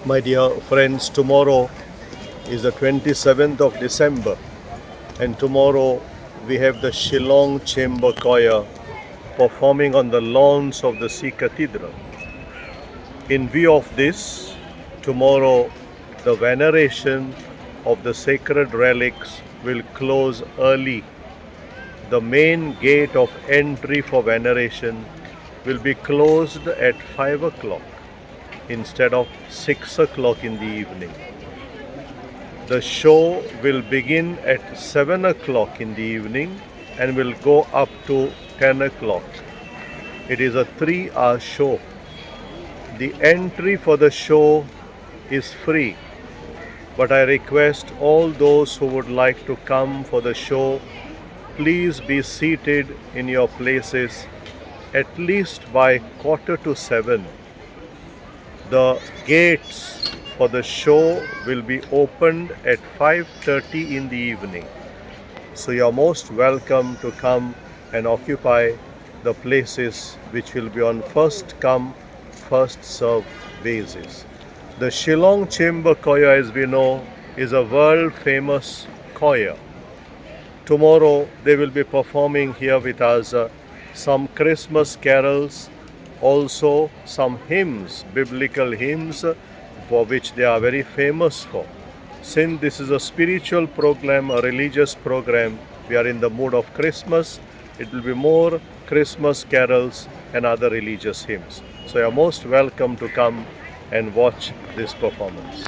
My dear friends, tomorrow is the 27th of December, and tomorrow we have the Shillong Chamber Choir performing on the lawns of the Sea Cathedral. In view of this, tomorrow the veneration of the sacred relics will close early. The main gate of entry for veneration will be closed at 5 o'clock instead of 6 o'clock in the evening. The show will begin at 7 o'clock in the evening and will go up to 10 o'clock. It is a 3-hour show. The entry for the show is free, but I request all those who would like to come for the show, please be seated in your places at least by 6:45. The gates for the show will be opened at 5:30 in the evening. So you are most welcome to come and occupy the places which will be on first come, first served basis. The Shillong Chamber Choir, as we know, is a world famous choir. Tomorrow they will be performing here with us some Christmas carols, also some hymns, biblical hymns, for which they are very famous for. Since this is a spiritual program, a religious program, we are in the mood of Christmas. It will be more Christmas carols and other religious hymns. So you are most welcome to come and watch this performance.